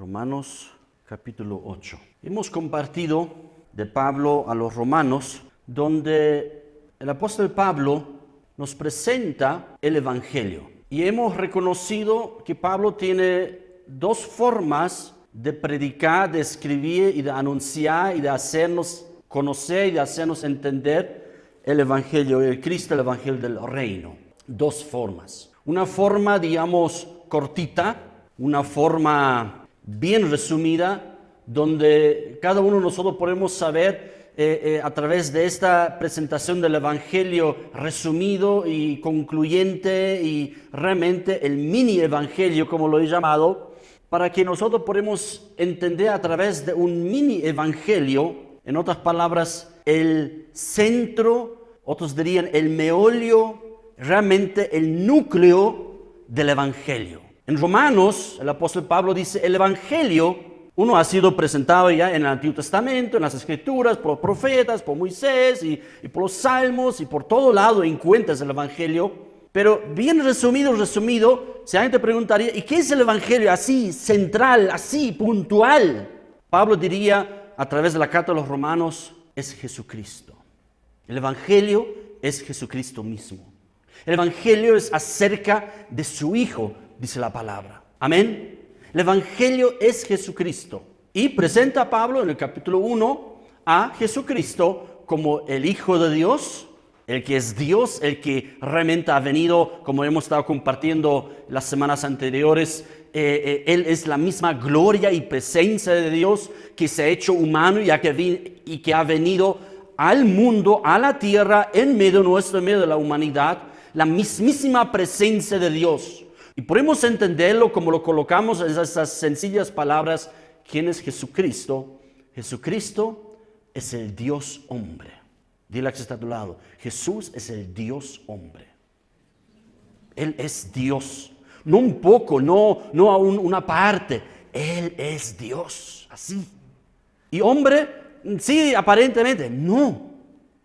Romanos capítulo 8. Hemos compartido de Pablo a los Romanos, donde el apóstol Pablo nos presenta el Evangelio. Y hemos reconocido que Pablo tiene dos formas de predicar, de escribir y de anunciar y de hacernos conocer y de hacernos entender el Evangelio de Cristo, el Evangelio del reino. Dos formas. Una forma, digamos, cortita, una forma bien resumida, donde cada uno de nosotros podemos saber a través de esta presentación del Evangelio resumido y concluyente y realmente el mini Evangelio, como lo he llamado, para que nosotros podamos entender a través de un mini Evangelio, en otras palabras, el centro, otros dirían el meollo, realmente el núcleo del Evangelio. En Romanos, el apóstol Pablo dice, el Evangelio, uno ha sido presentado ya en el Antiguo Testamento, en las Escrituras, por los profetas, por Moisés y por los Salmos y por todo lado encuentras el Evangelio. Pero bien resumido, si alguien te preguntaría, ¿y qué es el Evangelio así, central, así, puntual? Pablo diría, a través de la carta de los Romanos, es Jesucristo. El Evangelio es Jesucristo mismo. El Evangelio es acerca de su Hijo, dice la palabra. Amén. El Evangelio es Jesucristo. Y presenta a Pablo en el capítulo 1 a Jesucristo como el Hijo de Dios, el que es Dios, el que realmente ha venido, como hemos estado compartiendo las semanas anteriores, Él es la misma gloria y presencia de Dios que se ha hecho humano y que ha venido al mundo, a la tierra, en medio nuestro, en medio de la humanidad, la mismísima presencia de Dios. Y podemos entenderlo como lo colocamos en esas sencillas palabras. ¿Quién es Jesucristo? Jesucristo es el Dios hombre. Dile a que está a tu lado. Jesús es el Dios hombre. Él es Dios. No un poco, no una parte. Él es Dios. Así. Y hombre, sí, aparentemente, no.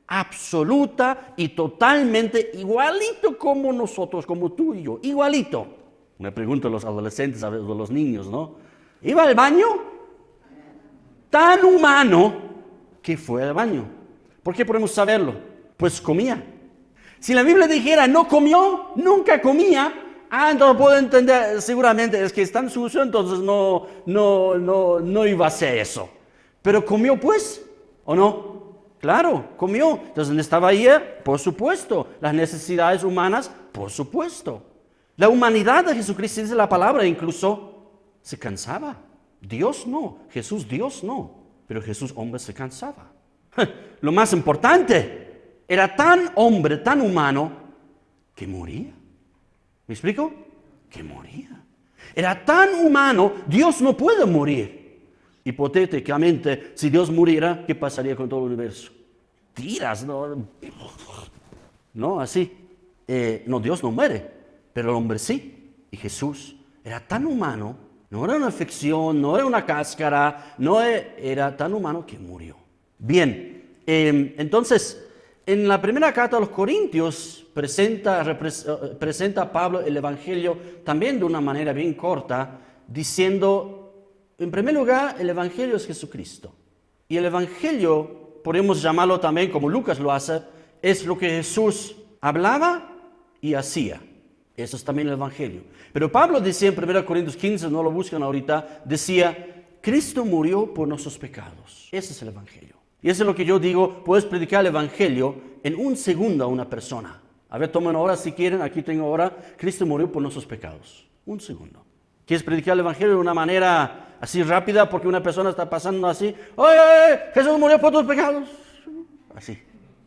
Absoluta y totalmente igualito como nosotros, como tú y yo, igualito. Me pregunto a los adolescentes, a los niños, ¿no? ¿Iba al baño? Tan humano que fue al baño. ¿Por qué podemos saberlo? Pues comía. Si la Biblia dijera no comió, nunca comía, entonces puedo entender, seguramente es que es tan sucio, entonces no iba a hacer eso. Pero comió pues, ¿o no? Claro, comió. Entonces necesitaba ir, por supuesto. Las necesidades humanas, por supuesto. La humanidad de Jesucristo, dice la palabra, incluso se cansaba. Dios no, Jesús Dios no, pero Jesús hombre se cansaba. Lo más importante, era tan hombre, tan humano, que moría. ¿Me explico? Que moría. Era tan humano, Dios no puede morir. Hipotéticamente, si Dios muriera, ¿qué pasaría con todo el universo? Tiras, no, así. No, Dios no muere, pero el hombre sí. Y Jesús era tan humano, no era una ficción, no era una cáscara, era tan humano que murió. Bien, entonces, en la primera carta a los Corintios presenta a Pablo el Evangelio también de una manera bien corta, diciendo, en primer lugar, el Evangelio es Jesucristo. Y el Evangelio, podemos llamarlo también, como Lucas lo hace, es lo que Jesús hablaba y hacía. Eso es también el Evangelio. Pero Pablo decía en 1 Corintios 15, no lo buscan ahorita, decía, Cristo murió por nuestros pecados. Ese es el Evangelio. Y eso es lo que yo digo, puedes predicar el Evangelio en un segundo a una persona. A ver, tomen ahora si quieren, aquí tengo ahora, Cristo murió por nuestros pecados. Un segundo. ¿Quieres predicar el Evangelio de una manera así rápida porque una persona está pasando así? ¡Oye, Jesús murió por tus pecados! Así.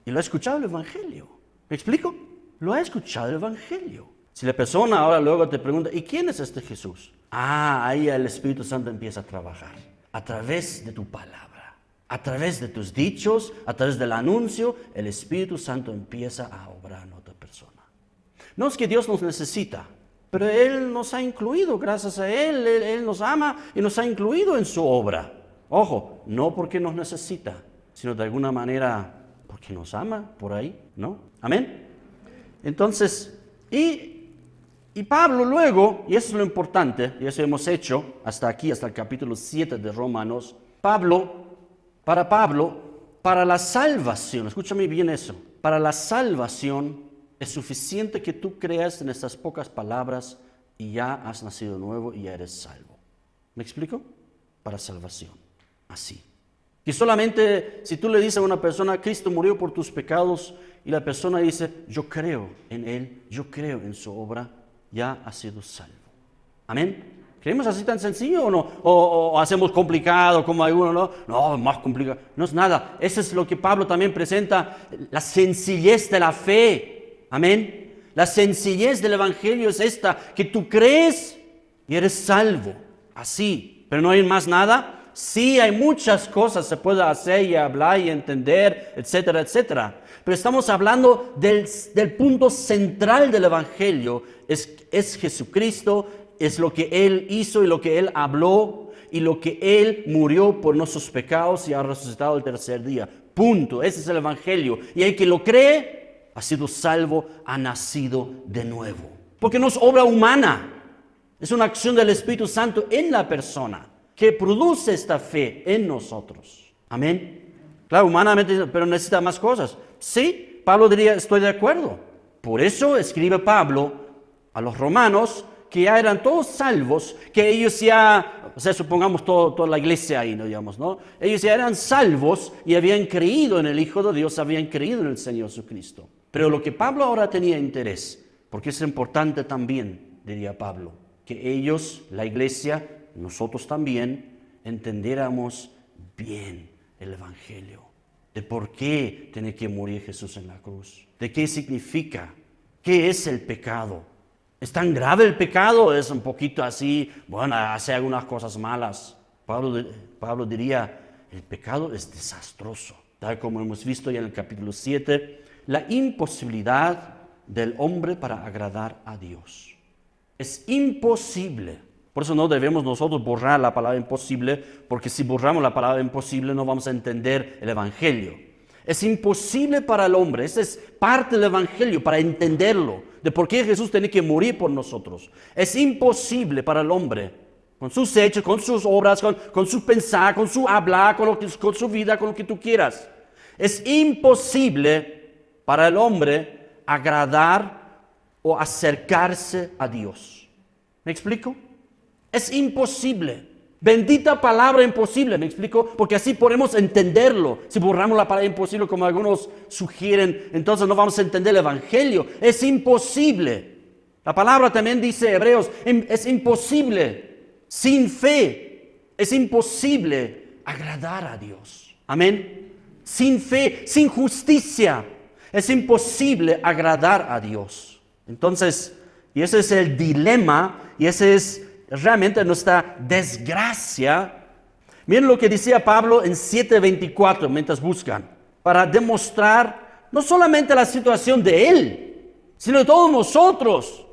Y lo ha escuchado el Evangelio. ¿Me explico? Lo ha escuchado el Evangelio. Si la persona ahora luego te pregunta, ¿y quién es este Jesús? Ahí el Espíritu Santo empieza a trabajar. A través de tu palabra, a través de tus dichos, a través del anuncio, el Espíritu Santo empieza a obrar en otra persona. No es que Dios nos necesita, pero Él nos ha incluido, gracias a Él nos ama y nos ha incluido en su obra. Ojo, no porque nos necesita, sino de alguna manera porque nos ama por ahí, ¿no? Amén. Entonces, y Y Pablo luego, y eso es lo importante, y eso hemos hecho hasta aquí, hasta el capítulo 7 de Romanos, para la salvación, escúchame bien eso, para la salvación es suficiente que tú creas en estas pocas palabras y ya has nacido nuevo y ya eres salvo. ¿Me explico? Para salvación, así. Que solamente si tú le dices a una persona, Cristo murió por tus pecados, y la persona dice, yo creo en Él, yo creo en su obra, ya ha sido salvo. ¿Amén? ¿Creemos así tan sencillo o no? ¿O hacemos complicado como algunos, no? No, más complicado. No es nada. Eso es lo que Pablo también presenta, la sencillez de la fe. ¿Amén? La sencillez del Evangelio es esta, que tú crees y eres salvo. Así. Pero no hay más nada. Sí, hay muchas cosas se puede hacer y hablar y entender, etcétera, etcétera. Pero estamos hablando del punto central del Evangelio. Es Jesucristo, es lo que Él hizo y lo que Él habló y lo que Él murió por nuestros pecados y ha resucitado el tercer día. Punto. Ese es el Evangelio. Y el que lo cree ha sido salvo, ha nacido de nuevo. Porque no es obra humana. Es una acción del Espíritu Santo en la persona que produce esta fe en nosotros. Amén. Claro, humanamente, pero necesita más cosas. Sí, Pablo diría, estoy de acuerdo. Por eso escribe Pablo a los romanos que ya eran todos salvos, que ellos ya, o sea, supongamos toda la iglesia ahí, ¿no? Digamos, ¿no? Ellos ya eran salvos y habían creído en el Hijo de Dios, habían creído en el Señor Jesucristo. Pero lo que Pablo ahora tenía interés, porque es importante también, diría Pablo, que ellos, la iglesia, nosotros también, entendiéramos bien el Evangelio, de por qué tiene que morir Jesús en la cruz, de qué significa, qué es el pecado. ¿Es tan grave el pecado? Es un poquito así, bueno, hace algunas cosas malas. Pablo diría, el pecado es desastroso, tal como hemos visto ya en el capítulo 7, la imposibilidad del hombre para agradar a Dios. Es imposible. Por eso no debemos nosotros borrar la palabra imposible, porque si borramos la palabra imposible no vamos a entender el Evangelio. Es imposible para el hombre, esa es parte del Evangelio, para entenderlo, de por qué Jesús tiene que morir por nosotros. Es imposible para el hombre, con sus hechos, con sus obras, con su pensar, con su hablar, con su vida, con lo que tú quieras. Es imposible para el hombre agradar o acercarse a Dios. ¿Me explico? Es imposible. Bendita palabra imposible, ¿me explico? Porque así podemos entenderlo. Si borramos la palabra imposible como algunos sugieren, entonces no vamos a entender el Evangelio. Es imposible. La palabra también dice, Hebreos, es imposible. Sin fe, es imposible agradar a Dios. Amén. Sin fe, sin justicia, es imposible agradar a Dios. Entonces, y ese es el dilema, y ese es realmente nuestra desgracia. Miren lo que decía Pablo en 7:24 mientras buscan, para demostrar no solamente la situación de él, sino de todos nosotros.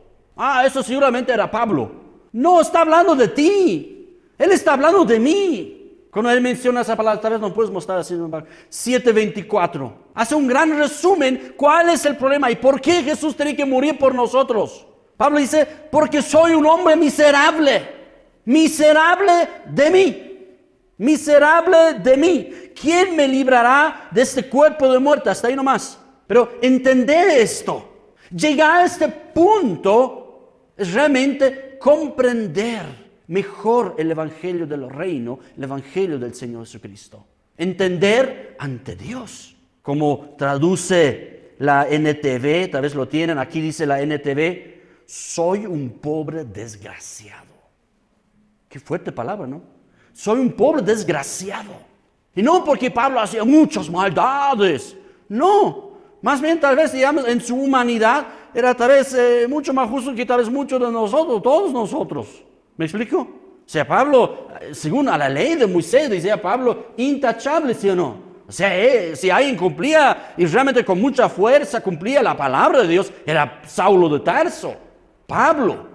Eso seguramente era Pablo. No, está hablando de ti. Él está hablando de mí. Cuando él menciona esa palabra, tal vez no puedes mostrar así. 7:24. Hace un gran resumen. ¿Cuál es el problema y por qué Jesús tiene que morir por nosotros? Pablo dice, porque soy un hombre miserable. Miserable de mí. Miserable de mí. ¿Quién me librará de este cuerpo de muerte? Hasta ahí nomás. Pero entender esto, llegar a este punto, es realmente comprender mejor el Evangelio del Reino, el Evangelio del Señor Jesucristo. Entender ante Dios, como traduce la NTV, tal vez lo tienen, aquí dice la NTV, soy un pobre desgraciado. Qué fuerte palabra, ¿no? Soy un pobre desgraciado. Y no porque Pablo hacía muchas maldades. No, más bien tal vez, digamos, en su humanidad era tal vez mucho más justo que tal vez muchos de nosotros, todos nosotros. ¿Me explico? O sea, Pablo, según a la ley de Moisés, decía Pablo, intachable, ¿sí o no? O sea, si alguien cumplía y realmente con mucha fuerza cumplía la palabra de Dios, era Saulo de Tarso, Pablo.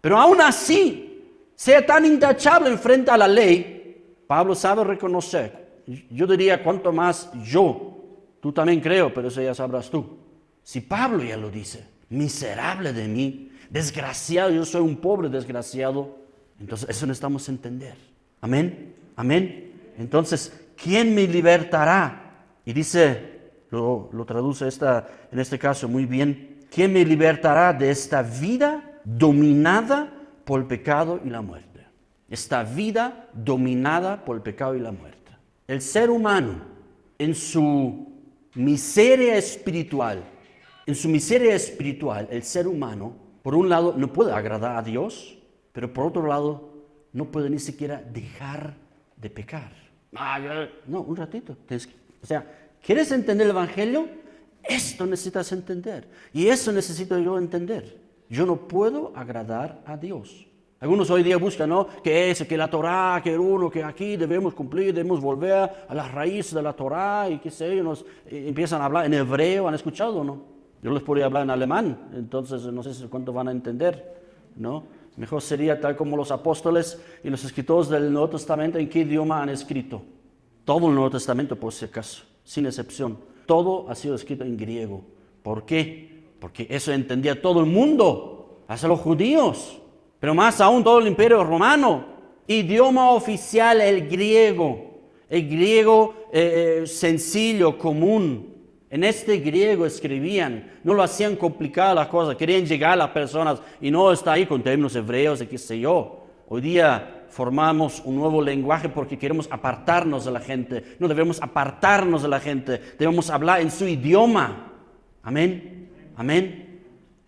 Pero aún así, sea tan intachable en frente a la ley, Pablo sabe reconocer. Yo diría, cuanto más yo, tú también creo, pero eso ya sabrás tú. Si Pablo ya lo dice, miserable de mí, desgraciado, yo soy un pobre desgraciado. Entonces eso necesitamos entender. Amén, amén. Entonces, ¿quién me libertará? Y dice, lo traduce en este caso muy bien, ¿quién me libertará de esta vida dominada por el pecado y la muerte? Esta vida dominada por el pecado y la muerte. El ser humano, en su miseria espiritual, el ser humano, por un lado, no puede agradar a Dios, pero por otro lado, no puede ni siquiera dejar de pecar. No, un ratito. O sea, ¿quieres entender el Evangelio? Esto necesitas entender. Y eso necesito yo entender. Yo no puedo agradar a Dios. Algunos hoy día buscan, ¿no? Que la Torá, que que aquí debemos cumplir, debemos volver a las raíces de la Torá y qué sé yo, empiezan a hablar en hebreo, ¿han escuchado o no? Yo les podría hablar en alemán, entonces no sé cuánto van a entender, ¿no? Mejor sería tal como los apóstoles y los escritores del Nuevo Testamento, ¿en qué idioma han escrito? Todo el Nuevo Testamento, por si acaso, sin excepción. Todo ha sido escrito en griego. ¿Por qué? Porque eso entendía todo el mundo, hasta los judíos, pero más aún todo el Imperio Romano. Idioma oficial, el griego sencillo, común. En este griego escribían, no lo hacían complicada las cosas, querían llegar a las personas y no está ahí con términos hebreos y qué sé yo. Hoy día formamos un nuevo lenguaje porque queremos apartarnos de la gente. No debemos apartarnos de la gente, debemos hablar en su idioma. Amén, amén.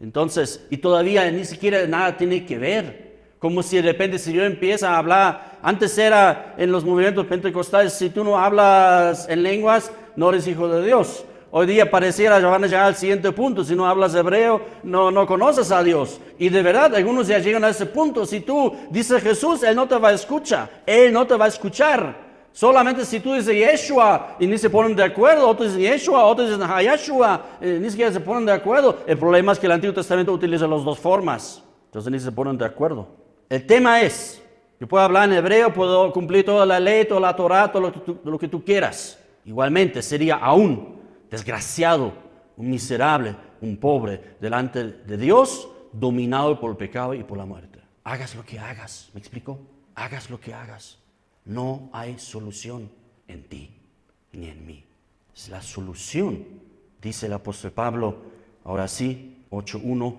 Entonces, y todavía ni siquiera nada tiene que ver. Como si de repente, si yo empiezo a hablar, antes era en los movimientos pentecostales, si tú no hablas en lenguas, no eres hijo de Dios. Hoy día pareciera que van a llegar al siguiente punto. Si no hablas hebreo, no conoces a Dios. Y de verdad, algunos ya llegan a ese punto. Si tú dices Jesús, Él no te va a escuchar. Él no te va a escuchar. Solamente si tú dices Yeshua y ni se ponen de acuerdo, otros dicen Yeshua, otros dicen Hayashua, ni siquiera se ponen de acuerdo. El problema es que el Antiguo Testamento utiliza las dos formas. Entonces ni se ponen de acuerdo. El tema es, yo puedo hablar en hebreo, puedo cumplir toda la ley, toda la Torah, todo lo que tú quieras. Igualmente sería aún desgraciado, un miserable, un pobre delante de Dios, dominado por el pecado y por la muerte. Hagas lo que hagas, ¿me explico? Hagas lo que hagas. No hay solución en ti ni en mí. Es la solución, dice el apóstol Pablo, ahora sí, 8:1.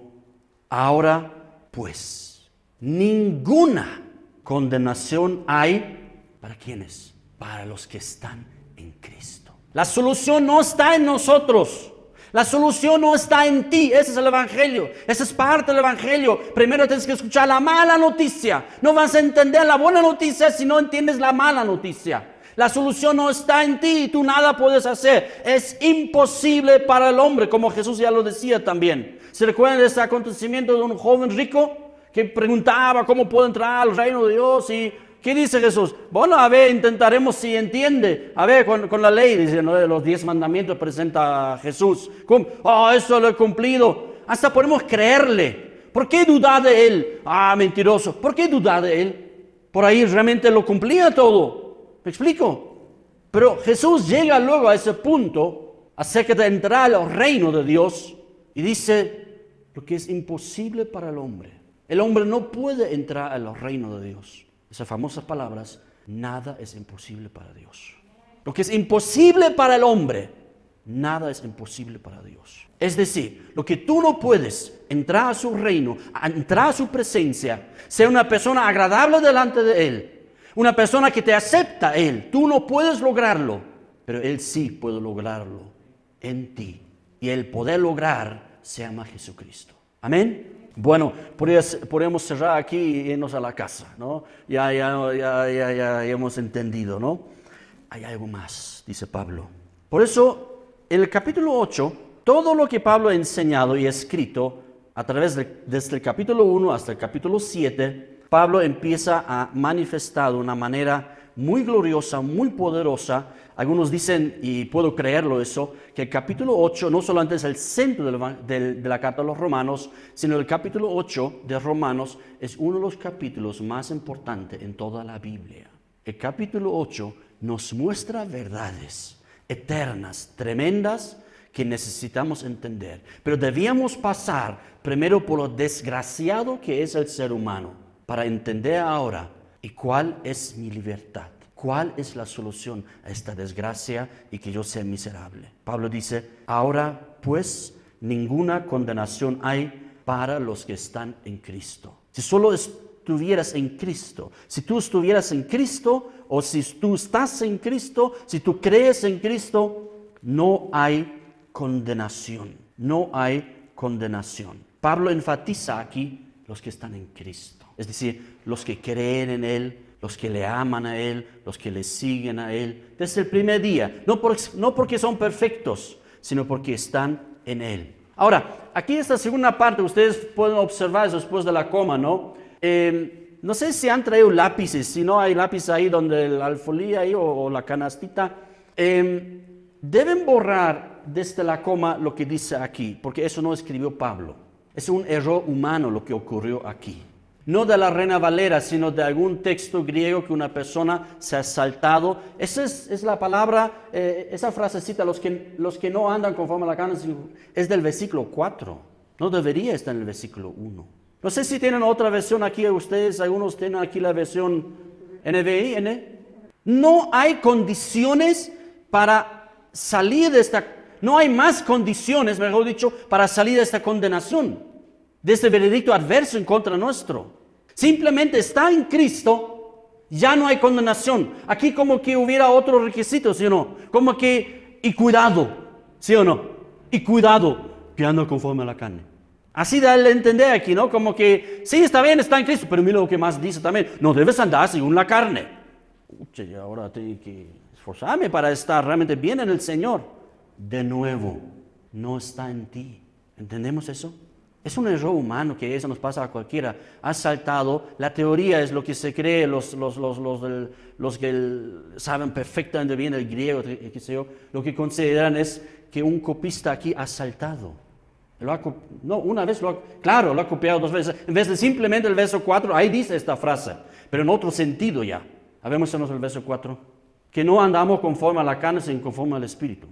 Ahora pues, ninguna condenación hay, ¿para quiénes? Para los que están en Cristo. La solución no está en nosotros. La solución no está en ti. Ese es el Evangelio. Esa es parte del Evangelio. Primero tienes que escuchar la mala noticia. No vas a entender la buena noticia si no entiendes la mala noticia. La solución no está en ti y tú nada puedes hacer. Es imposible para el hombre, como Jesús ya lo decía también. ¿Se recuerdan de ese acontecimiento de un joven rico que preguntaba cómo puedo entrar al reino de Dios? Y ¿qué dice Jesús? Bueno, a ver, intentaremos si entiende. A ver, con la ley, dice, ¿no? Los 10 mandamientos presenta Jesús. Eso lo he cumplido. Hasta podemos creerle. ¿Por qué dudar de él? Mentiroso. ¿Por qué dudar de él? Por ahí realmente lo cumplía todo. ¿Me explico? Pero Jesús llega luego a ese punto acerca de entrar al reino de Dios y dice lo que es imposible para el hombre. El hombre no puede entrar al reino de Dios. Esas famosas palabras, nada es imposible para Dios. Lo que es imposible para el hombre, nada es imposible para Dios. Es decir, lo que tú no puedes entrar a su reino, entrar a su presencia, ser una persona agradable delante de Él, una persona que te acepta a Él, tú no puedes lograrlo, pero Él sí puede lograrlo en ti. Y el poder lograr se llama Jesucristo. Amén. Bueno, podríamos cerrar aquí y irnos a la casa, ¿no? Ya hemos entendido, ¿no? Hay algo más, dice Pablo. Por eso, en el capítulo 8, todo lo que Pablo ha enseñado y escrito, desde el capítulo 1 hasta el capítulo 7, Pablo empieza a manifestar de una manera muy gloriosa, muy poderosa. Algunos dicen, y puedo creerlo eso, que el capítulo 8 no solamente es el centro de la carta a los romanos, sino el capítulo 8 de Romanos es uno de los capítulos más importantes en toda la Biblia. El capítulo 8 nos muestra verdades eternas, tremendas, que necesitamos entender. Pero debíamos pasar primero por lo desgraciado que es el ser humano, para entender ahora, ¿y cuál es mi libertad? ¿Cuál es la solución a esta desgracia y que yo sea miserable? Pablo dice, ahora pues ninguna condenación hay para los que están en Cristo. Si solo estuvieras en Cristo, si tú estuvieras en Cristo o si tú estás en Cristo, si tú crees en Cristo, no hay condenación. No hay condenación. Pablo enfatiza aquí los que están en Cristo. Es decir, los que creen en Él, los que le aman a Él, los que le siguen a Él, desde el primer día. No porque son perfectos, sino porque están en Él. Ahora, aquí esta segunda parte, ustedes pueden observar después de la coma, ¿no? No sé si han traído lápices, si no hay lápiz ahí donde la alfolía ahí o la canastita. Deben borrar desde la coma lo que dice aquí, porque eso no escribió Pablo. Es un error humano lo que ocurrió aquí. No de la Reina Valera, sino de algún texto griego que una persona se ha saltado. Esa es la palabra, esa frasecita, los que no andan conforme a la carne, es del versículo 4. No debería estar en el versículo 1. No sé si tienen otra versión aquí ustedes, algunos tienen aquí la versión NVI, No hay condiciones para salir de esta, no hay más condiciones, mejor dicho, para salir de esta condenación, de este veredicto adverso en contra nuestro. Simplemente está en Cristo, ya no hay condenación. Aquí como que hubiera otro requisito, ¿sí o no? Como que, y cuidado, ¿sí o no? Y cuidado, que ando conforme a la carne. Así da el entender aquí, ¿no? Como que, sí, está bien, está en Cristo, pero mira lo que más dice también, no debes andar según la carne. Uche, ahora tengo que esforzarme para estar realmente bien en el Señor. De nuevo, no está en ti. ¿Entendemos eso? Es un error humano que eso nos pasa a cualquiera. Has saltado, la teoría es lo que se cree, los que saben perfectamente bien el griego, qué sé yo, lo que consideran es que un copista aquí ha saltado. Una vez lo ha copiado 2 veces. En vez de simplemente el verso 4, ahí dice esta frase, pero en otro sentido ya. Habemos en el verso 4, que no andamos conforme a la carne, sino conforme al Espíritu.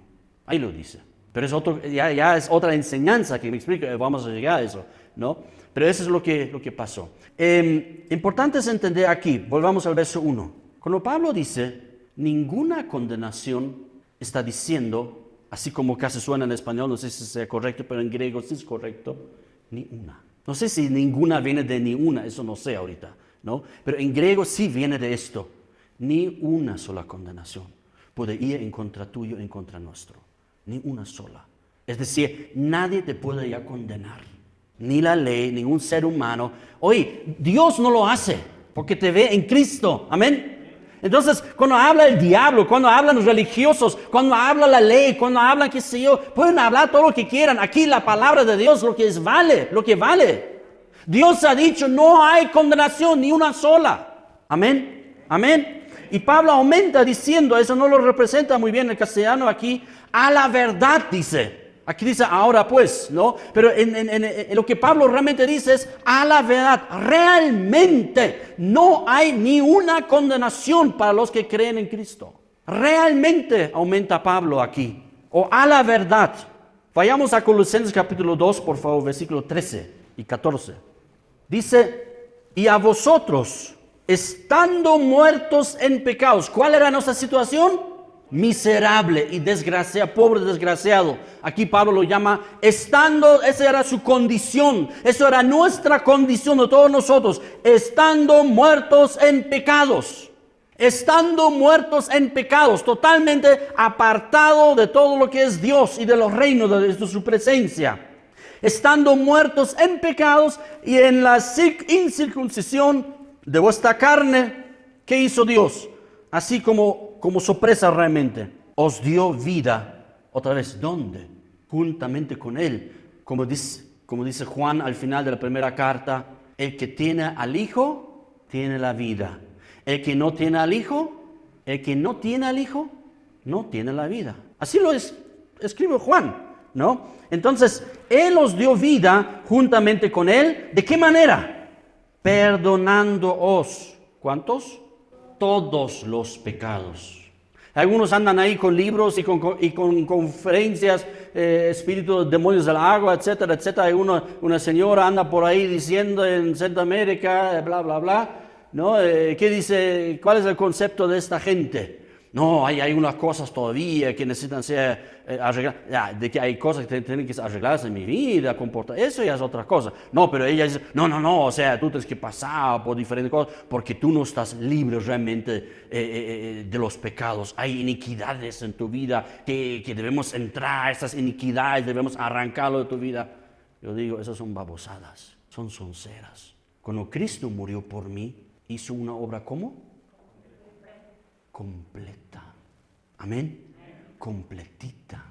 Ahí lo dice. Pero es ya es otra enseñanza que me explica, vamos a llegar a eso, ¿no? Pero eso es lo que pasó. Importante es entender aquí, volvamos al verso 1. Cuando Pablo dice, ninguna condenación, está diciendo, así como casi suena en español, no sé si sea correcto, pero en griego sí es correcto, ni una. No sé si ninguna viene de ni una, eso no sé ahorita, ¿no? Pero en griego sí viene de esto, ni una sola condenación puede ir en contra tuyo, en contra nuestro. Ni una sola. Es decir, nadie te puede ya condenar. Ni la ley, ningún ser humano. Oye, Dios no lo hace porque te ve en Cristo. Amén. Entonces, cuando habla el diablo, cuando hablan los religiosos, cuando habla la ley, cuando hablan, qué sé yo, pueden hablar todo lo que quieran. Aquí la palabra de Dios, lo que vale. Dios ha dicho, no hay condenación, ni una sola. Amén. Amén. Y Pablo aumenta diciendo, eso no lo representa muy bien el castellano aquí, a la verdad dice. Aquí dice ahora pues, ¿no? Pero en lo que Pablo realmente dice es a la verdad. Realmente no hay ni una condenación para los que creen en Cristo. Realmente aumenta Pablo aquí. O a la verdad. Vayamos a Colosenses capítulo 2, por favor, versículos 13 y 14. Dice, y a vosotros, estando muertos en pecados. ¿Cuál era nuestra situación? Miserable y desgraciado, pobre desgraciado. Aquí Pablo lo llama estando, esa era su condición, eso era nuestra condición de todos nosotros, estando muertos en pecados. Estando muertos en pecados, totalmente apartado de todo lo que es Dios y de los reinos de su presencia. Estando muertos en pecados y en la incircuncisión de vuestra carne, ¿qué hizo Dios? Así como sorpresa realmente, os dio vida, otra vez, ¿dónde? Juntamente con Él, como dice Juan al final de la primera carta, el que tiene al Hijo, tiene la vida. El que no tiene al Hijo, no tiene la vida. Así lo escribe Juan, ¿no? Entonces, Él os dio vida juntamente con Él, ¿de qué manera? Perdonándoos, ¿cuántos? Todos los pecados. Algunos andan ahí con libros y con conferencias, espíritus, demonios del agua, etcétera, etcétera. Hay una señora anda por ahí diciendo en Centroamérica, bla, bla, bla, ¿no? ¿Qué dice? ¿Cuál es el concepto de esta gente? No, hay unas cosas todavía que necesitan ser arregladas. Ya, de que hay cosas que tienen que arreglarse en mi vida, comportar. Eso ya es otra cosa. No, pero ella dice, no, o sea, tú tienes que pasar por diferentes cosas porque tú no estás libre realmente de los pecados. Hay iniquidades en tu vida que debemos entrar, esas iniquidades debemos arrancarlo de tu vida. Yo digo, esas son babosadas, son sonceras. Cuando Cristo murió por mí, hizo una obra ¿cómo? Completa. Amén. Completita.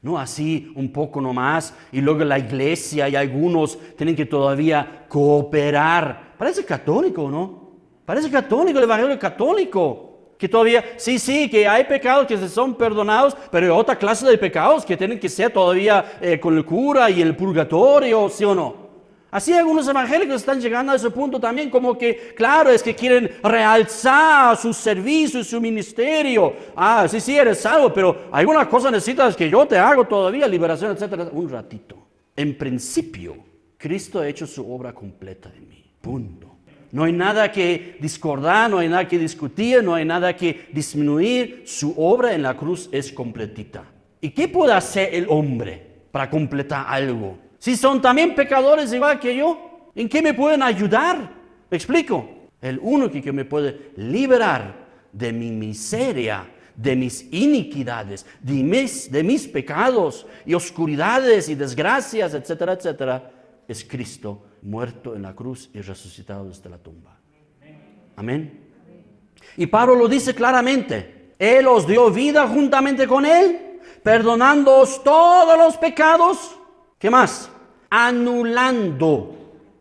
No así un poco nomás y luego la iglesia y algunos tienen que todavía cooperar. Parece católico, ¿no? Parece católico, el evangelio católico. Que todavía, sí, que hay pecados que se son perdonados, pero hay otra clase de pecados que tienen que ser todavía con el cura y el purgatorio, ¿sí o no? Así algunos evangélicos están llegando a ese punto también, como que, claro, es que quieren realzar su servicio y su ministerio. Sí, eres salvo, pero alguna cosa necesitas que yo te hago todavía, liberación, etcétera. Un ratito. En principio, Cristo ha hecho su obra completa en mí. Punto. No hay nada que discordar, no hay nada que discutir, no hay nada que disminuir. Su obra en la cruz es completita. ¿Y qué puede hacer el hombre para completar algo? Si son también pecadores igual que yo, ¿en qué me pueden ayudar? ¿Me explico? El único que me puede liberar de mi miseria, de mis iniquidades, de mis pecados y oscuridades y desgracias, etcétera, etcétera, es Cristo muerto en la cruz y resucitado desde la tumba. Amén. Y Pablo lo dice claramente. Él os dio vida juntamente con Él, perdonándoos todos los pecados. ¿Qué más? Anulando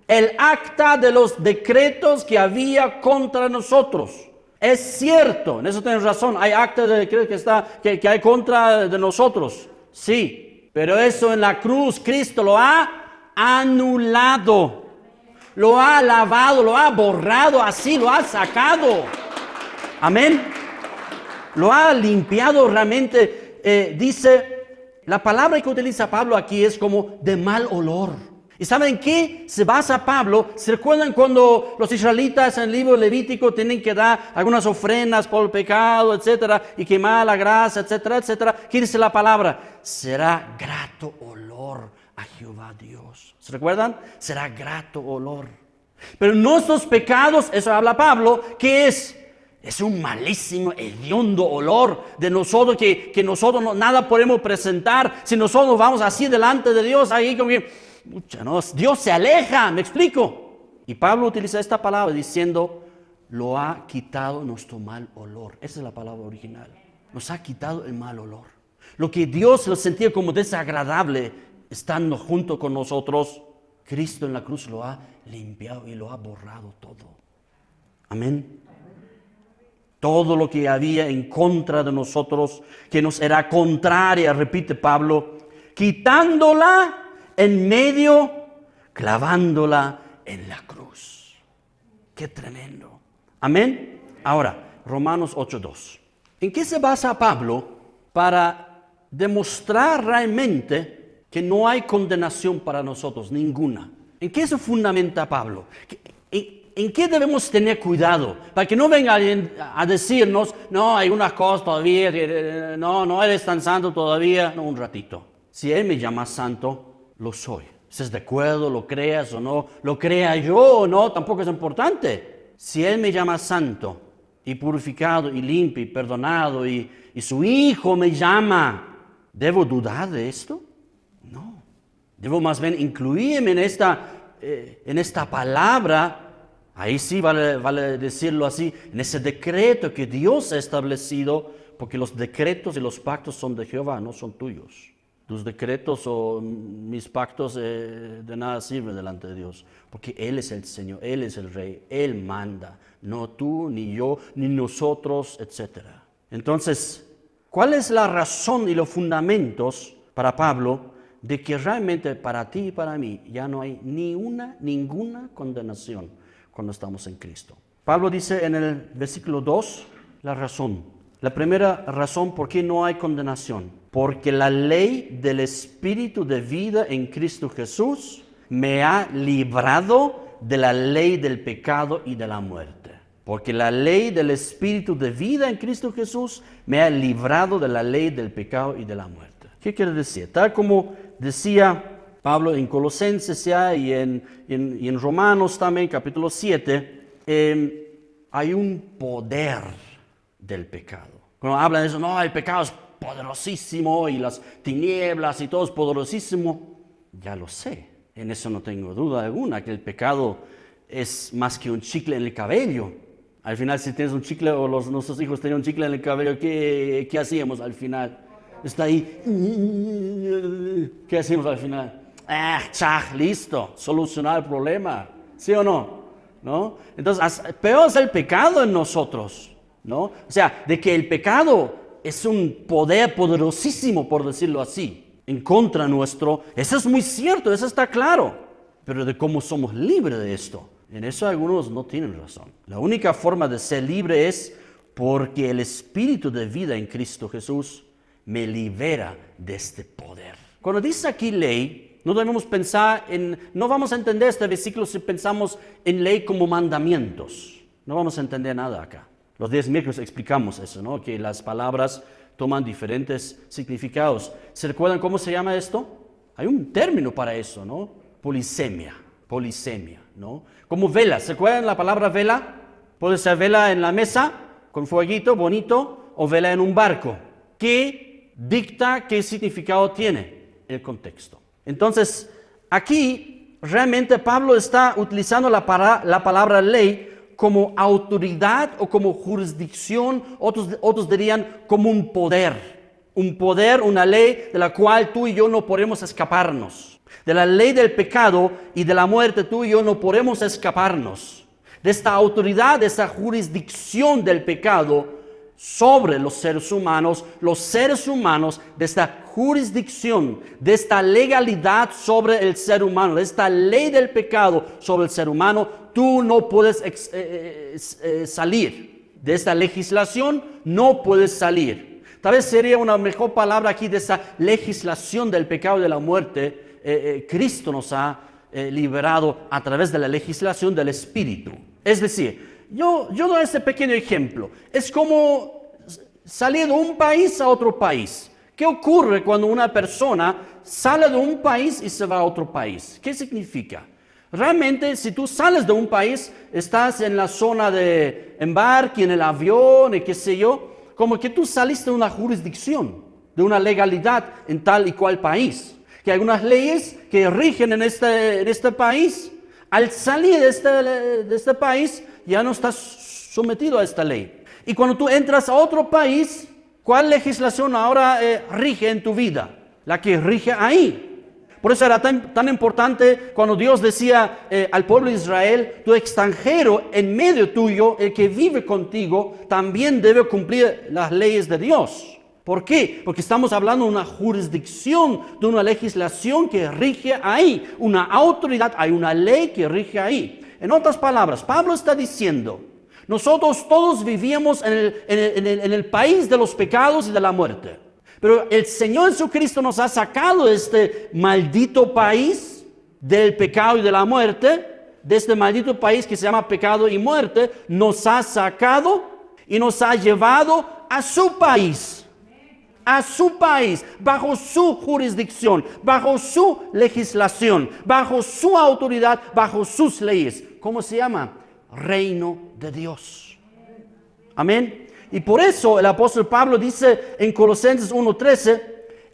el acta de los decretos que había contra nosotros. Es cierto, en eso tienes razón, hay acta de decretos que hay contra de nosotros. Sí, pero eso en la cruz Cristo lo ha anulado. Lo ha lavado, lo ha borrado, así lo ha sacado. Amén. Lo ha limpiado realmente, dice... La palabra que utiliza Pablo aquí es como de mal olor. ¿Y saben en qué se basa Pablo? ¿Se recuerdan cuando los israelitas en el libro Levítico tienen que dar algunas ofrendas por el pecado, etcétera, y quemar la grasa, etcétera, etcétera? ¿Qué dice la palabra? Será grato olor a Jehová Dios. ¿Se recuerdan? Será grato olor. Pero nuestros pecados, eso habla Pablo, ¿qué es? Es un malísimo, hediondo olor de nosotros que nosotros nada podemos presentar. Si nosotros vamos así delante de Dios, ahí como que, Dios se aleja, ¿me explico? Y Pablo utiliza esta palabra diciendo, lo ha quitado nuestro mal olor. Esa es la palabra original. Nos ha quitado el mal olor. Lo que Dios lo sentía como desagradable estando junto con nosotros, Cristo en la cruz lo ha limpiado y lo ha borrado todo. Amén. Todo lo que había en contra de nosotros, que nos era contraria, repite Pablo, quitándola en medio, clavándola en la cruz. ¡Qué tremendo! Amén. Ahora, Romanos 8:2. ¿En qué se basa Pablo para demostrar realmente que no hay condenación para nosotros, ninguna? ¿En qué se fundamenta Pablo? ¿En qué debemos tener cuidado? Para que no venga alguien a decirnos, no, hay unas cosas todavía, no eres tan santo todavía. No, un ratito. Si Él me llama santo, lo soy. ¿Estás de acuerdo? ¿Lo creas o no? ¿Lo crea yo o no? Tampoco es importante. Si Él me llama santo y purificado y limpio y perdonado y su Hijo me llama, ¿debo dudar de esto? No. Debo más bien incluirme en esta palabra. Ahí sí vale decirlo así, en ese decreto que Dios ha establecido, porque los decretos y los pactos son de Jehová, no son tuyos. Tus decretos o mis pactos de nada sirven delante de Dios, porque Él es el Señor, Él es el Rey, Él manda, no tú, ni yo, ni nosotros, etc. Entonces, ¿cuál es la razón y los fundamentos para Pablo de que realmente para ti y para mí ya no hay ninguna condenación cuando estamos en Cristo? Pablo dice en el versículo 2 la razón. La primera razón por qué no hay condenación. Porque la ley del Espíritu de vida en Cristo Jesús me ha librado de la ley del pecado y de la muerte. Porque la ley del Espíritu de vida en Cristo Jesús me ha librado de la ley del pecado y de la muerte. ¿Qué quiere decir? Tal como decía Pablo en Colosenses ya y en Romanos también, capítulo 7, hay un poder del pecado. Cuando hablan de eso, no, el pecado es poderosísimo y las tinieblas y todo es poderosísimo. Ya lo sé, en eso no tengo duda alguna, que el pecado es más que un chicle en el cabello. Al final, si tienes un chicle o nuestros hijos tenían un chicle en el cabello, ¿qué hacíamos al final? Está ahí. ¿Qué hacemos al final? Listo, solucionar el problema. ¿Sí o no? ¿No? Entonces, peor es el pecado en nosotros, ¿no? O sea, de que el pecado es un poder poderosísimo, por decirlo así, en contra nuestro. Eso es muy cierto, eso está claro. Pero de cómo somos libres de esto, en eso algunos no tienen razón. La única forma de ser libre es porque el Espíritu de vida en Cristo Jesús me libera de este poder. Cuando dice aquí ley, no debemos pensar no vamos a entender este versículo si pensamos en ley como mandamientos. No vamos a entender nada acá. Los 10 miércoles explicamos eso, ¿no? Que las palabras toman diferentes significados. ¿Se recuerdan cómo se llama esto? Hay un término para eso, ¿no? Polisemia, ¿no? Como vela, ¿se acuerdan la palabra vela? Puede ser vela en la mesa, con fueguito, bonito, o vela en un barco. ¿Qué dicta qué significado tiene? El contexto. Entonces, aquí realmente Pablo está utilizando la palabra ley como autoridad o como jurisdicción, otros dirían como un poder, una ley de la cual tú y yo no podemos escaparnos. De la ley del pecado y de la muerte tú y yo no podemos escaparnos. De esta autoridad, de esta jurisdicción del pecado sobre los seres humanos, de esta jurisdicción, de esta legalidad sobre el ser humano, de esta ley del pecado sobre el ser humano, tú no puedes salir. De esta legislación no puedes salir. Tal vez sería una mejor palabra aquí de esa legislación del pecado y de la muerte. Cristo nos ha liberado a través de la legislación del Espíritu. Es decir, yo doy este pequeño ejemplo. Es como salir de un país a otro país. ¿Qué ocurre cuando una persona sale de un país y se va a otro país? ¿Qué significa? Realmente, si tú sales de un país, estás en la zona de embarque, en el avión, y qué sé yo, como que tú saliste de una jurisdicción, de una legalidad en tal y cual país. Que hay algunas leyes que rigen en este país. Al salir de este país, ya no estás sometido a esta ley. Y cuando tú entras a otro país, ¿cuál legislación ahora rige en tu vida? La que rige ahí. Por eso era tan importante cuando Dios decía al pueblo de Israel, tu extranjero en medio tuyo, el que vive contigo, también debe cumplir las leyes de Dios. ¿Por qué? Porque estamos hablando de una jurisdicción, de una legislación que rige ahí, una autoridad, hay una ley que rige ahí. En otras palabras, Pablo está diciendo, nosotros todos vivíamos en el país de los pecados y de la muerte. Pero el Señor Jesucristo nos ha sacado de este maldito país del pecado y de la muerte, de este maldito país que se llama pecado y muerte, nos ha sacado y nos ha llevado a su país. A su país, bajo su jurisdicción, bajo su legislación, bajo su autoridad, bajo sus leyes. ¿Cómo se llama? Reino de Dios. Amén. Y por eso el apóstol Pablo dice en Colosenses 1:13,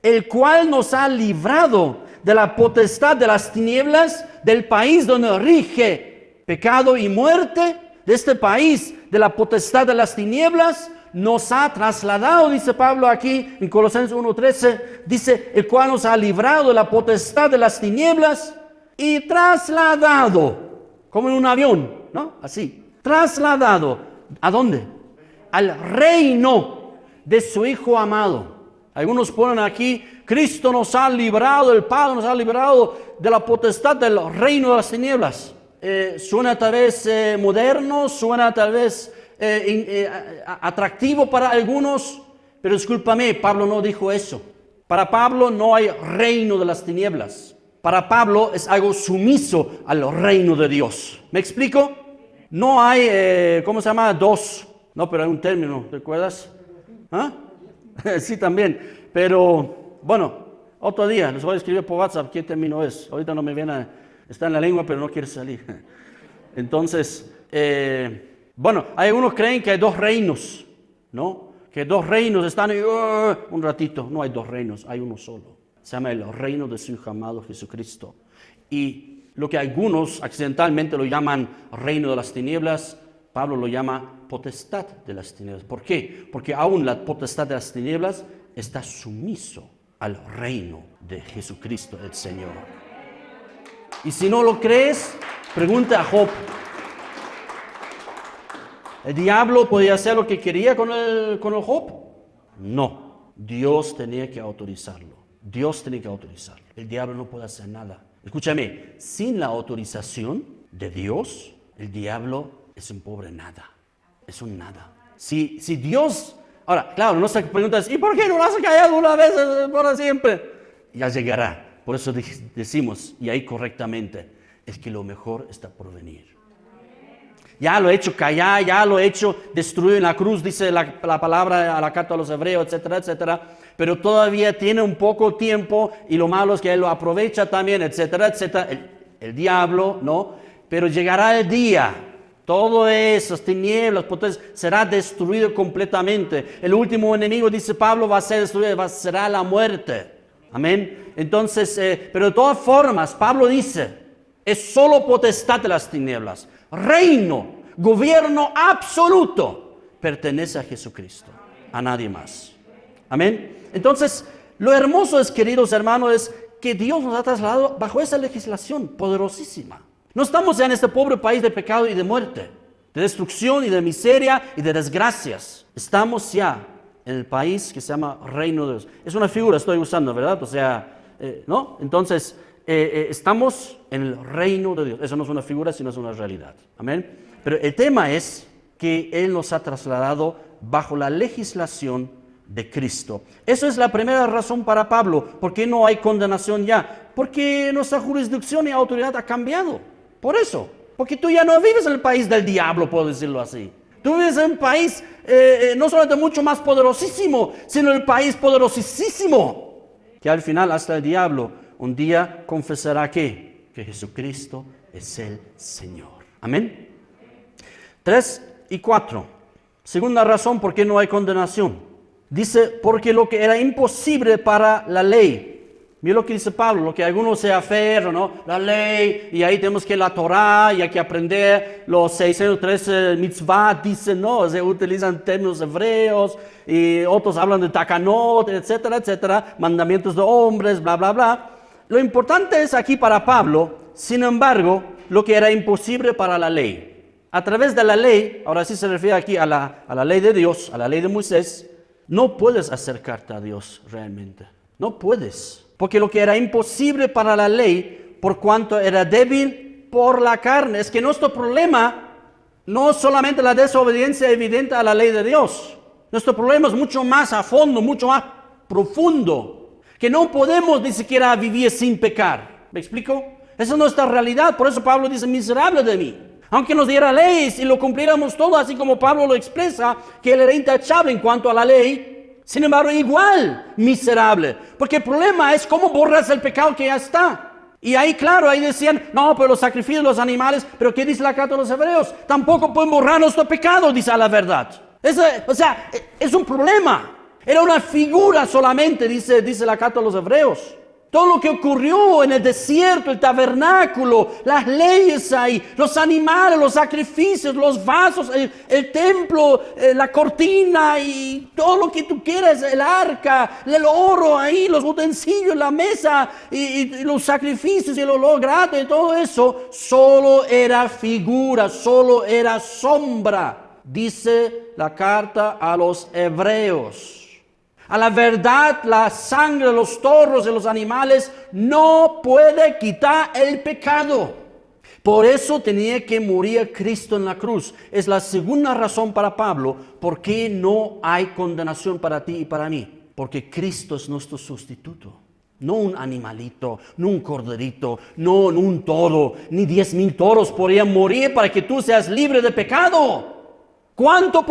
el cual nos ha librado de la potestad de las tinieblas, del país donde rige pecado y muerte, de este país de la potestad de las tinieblas, nos ha trasladado, dice Pablo aquí en Colosenses 1:13, dice, el cual nos ha librado de la potestad de las tinieblas y trasladado, como en un avión, ¿no? Así, trasladado, ¿a dónde? Al reino de su Hijo amado. Algunos ponen aquí, Cristo nos ha librado, el Padre nos ha librado de la potestad del reino de las tinieblas. Suena tal vez moderno, suena tal vez atractivo para algunos, pero discúlpame, Pablo no dijo eso. Para Pablo no hay reino de las tinieblas. Para Pablo es algo sumiso al reino de Dios. ¿Me explico? No hay, ¿cómo se llama? Dos. No, pero hay un término, ¿te acuerdas? ¿Ah? Sí, también. Pero, bueno, otro día les voy a escribir por WhatsApp qué término es. Ahorita no me viene, está en la lengua, pero no quiere salir. Entonces, bueno, hay algunos que creen que hay dos reinos, ¿no? Que dos reinos están ahí, un ratito. No hay dos reinos, hay uno solo. Se llama el reino de su Hijo amado Jesucristo. Y lo que algunos accidentalmente lo llaman reino de las tinieblas, Pablo lo llama potestad de las tinieblas. ¿Por qué? Porque aún la potestad de las tinieblas está sumiso al reino de Jesucristo el Señor. Y si no lo crees, pregunta a Job. ¿El diablo podía hacer lo que quería con el Job? No, Dios tenía que autorizarlo. Dios tenía que autorizarlo. El diablo no puede hacer nada. Escúchame, sin la autorización de Dios, el diablo es un pobre nada. Es un nada. Si Dios... Ahora, claro, nuestra pregunta es, ¿y por qué no lo has callado una vez para siempre? Ya llegará. Por eso decimos, y ahí correctamente, es que lo mejor está por venir. Ya lo he hecho callar, ya lo he hecho destruir en la cruz, dice la palabra a la carta a los hebreos, etcétera, etcétera. Pero todavía tiene un poco tiempo y lo malo es que él lo aprovecha también, etcétera, etcétera. El diablo, ¿no? Pero llegará el día, todo esas tinieblas, entonces será destruido completamente. El último enemigo, dice Pablo, va a ser destruido, será la muerte. Amén. Entonces, pero de todas formas, Pablo dice, es solo potestad de las tinieblas. Reino, gobierno absoluto, pertenece a Jesucristo, a nadie más. Amén. Entonces, lo hermoso es, queridos hermanos, es que Dios nos ha trasladado bajo esa legislación poderosísima. No estamos ya en este pobre país de pecado y de muerte, de destrucción y de miseria y de desgracias. Estamos ya en el país que se llama Reino de Dios. Es una figura, estoy usando, ¿verdad? O sea, ¿no? Entonces, estamos en el reino de Dios. Eso no es una figura, sino es una realidad. Amén. Pero el tema es que Él nos ha trasladado bajo la legislación de Cristo. Eso es la primera razón para Pablo. ¿Por qué no hay condenación ya? Porque nuestra jurisdicción y autoridad ha cambiado. Por eso. Porque tú ya no vives en el país del diablo, puedo decirlo así. Tú vives en un país no solamente mucho más poderosísimo, sino el país poderosísimo. Que al final hasta el diablo un día confesará que Jesucristo es el Señor. Amén. 3 y 4. Segunda razón por qué no hay condenación. Dice, porque lo que era imposible para la ley. Mira lo que dice Pablo, lo que algunos se aferran, ¿no? La ley, y ahí tenemos que la Torá, y hay que aprender los 613 mitzvah, dicen, no, se utilizan términos hebreos, y otros hablan de takanot, etcétera, etcétera, mandamientos de hombres, bla, bla, bla. Lo importante es aquí para Pablo, sin embargo, lo que era imposible para la ley. A través de la ley, ahora sí se refiere aquí a la ley de Dios, a la ley de Moisés, no puedes acercarte a Dios realmente. No puedes. Porque lo que era imposible para la ley, por cuanto era débil por la carne, es que nuestro problema no es solamente la desobediencia evidente a la ley de Dios. Nuestro problema es mucho más a fondo, mucho más profundo. Que no podemos ni siquiera vivir sin pecar. ¿Me explico? Esa es nuestra realidad. Por eso Pablo dice, miserable de mí. Aunque nos diera leyes y lo cumpliéramos todo, así como Pablo lo expresa, que él era intachable en cuanto a la ley, sin embargo, igual miserable. Porque el problema es cómo borras el pecado que ya está. Y ahí, claro, ahí decían, no, pero los sacrificios de los animales, pero ¿qué dice la carta de los hebreos? Tampoco pueden borrar nuestro pecado, dice a la verdad. Es un problema. Era una figura solamente, dice la carta de los hebreos. Todo lo que ocurrió en el desierto, el tabernáculo, las leyes ahí, los animales, los sacrificios, los vasos, el templo, la cortina y todo lo que tú quieras, el arca, el oro ahí, los utensilios, la mesa y los sacrificios y el olor grato y todo eso, solo era figura, solo era sombra, dice la carta a los hebreos. A la verdad, la sangre de los toros y los animales no puede quitar el pecado. Por eso tenía que morir Cristo en la cruz. Es la segunda razón para Pablo por qué no hay condenación para ti y para mí. Porque Cristo es nuestro sustituto. No un animalito, no un corderito, no un toro, ni 10,000 toros podrían morir para que tú seas libre de pecado. ¿Cuánto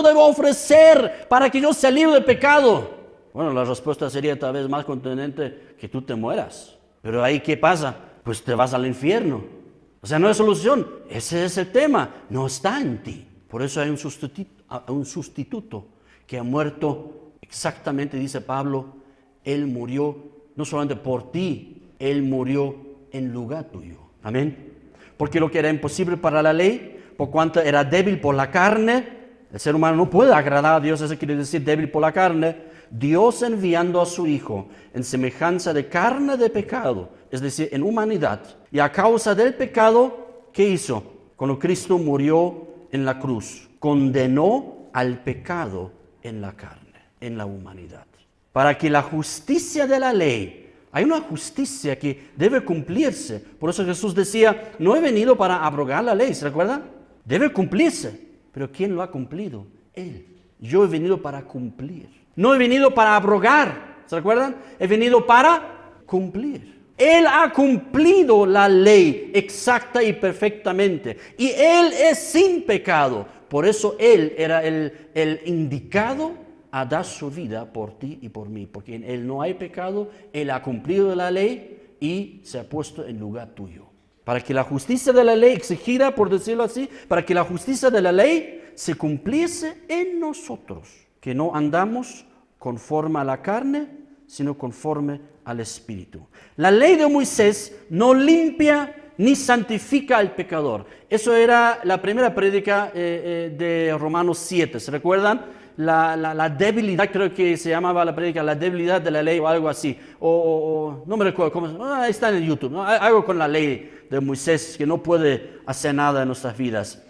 debo ofrecer para que yo sea libre de pecado? Bueno, la respuesta sería tal vez más contundente, que tú te mueras. Pero ahí, ¿qué pasa? Pues te vas al infierno. O sea, no hay solución. Ese es el tema. No está en ti. Por eso hay un sustituto que ha muerto exactamente, dice Pablo. Él murió no solamente por ti, Él murió en lugar tuyo. Amén. Porque lo que era imposible para la ley, por cuanto era débil por la carne, el ser humano no puede agradar a Dios, eso quiere decir débil por la carne. Dios enviando a su Hijo en semejanza de carne de pecado, es decir, en humanidad, y a causa del pecado, ¿qué hizo? Cuando Cristo murió en la cruz, condenó al pecado en la carne, en la humanidad. Para que la justicia de la ley, hay una justicia que debe cumplirse. Por eso Jesús decía, no he venido para abrogar la ley, ¿se recuerdan? Debe cumplirse. Pero ¿quién lo ha cumplido? Él. Yo he venido para cumplir. No he venido para abrogar, ¿se recuerdan? He venido para cumplir. Él ha cumplido la ley exacta y perfectamente. Y Él es sin pecado. Por eso Él era el indicado a dar su vida por ti y por mí, porque en Él no hay pecado, Él ha cumplido la ley y se ha puesto en lugar tuyo. Para que la justicia de la ley exigida, por decirlo así, para que la justicia de la ley se cumpliese en nosotros, que no andamos conforme a la carne, sino conforme al Espíritu. La ley de Moisés no limpia ni santifica al pecador. Eso era la primera prédica de Romanos 7, ¿se recuerdan? La debilidad, creo que se llamaba la prédica, la debilidad de la ley o algo así. O no me recuerdo cómo, está en el YouTube, ¿no? Algo con la ley de Moisés que no puede hacer nada en nuestras vidas.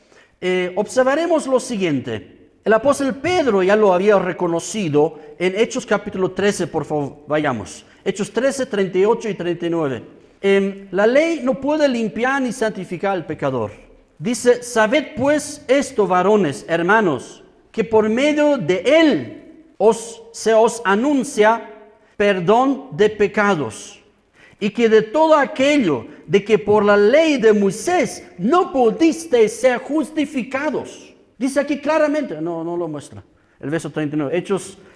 Observaremos lo siguiente. El apóstol Pedro ya lo había reconocido en Hechos capítulo 13, por favor, vayamos. Hechos 13, 38 y 39. La ley no puede limpiar ni santificar al pecador. Dice, sabed pues esto, varones, hermanos, que por medio de Él se os anuncia perdón de pecados, y que de todo aquello de que por la ley de Moisés no pudisteis ser justificados. Dice aquí claramente, no lo muestra, el verso 39,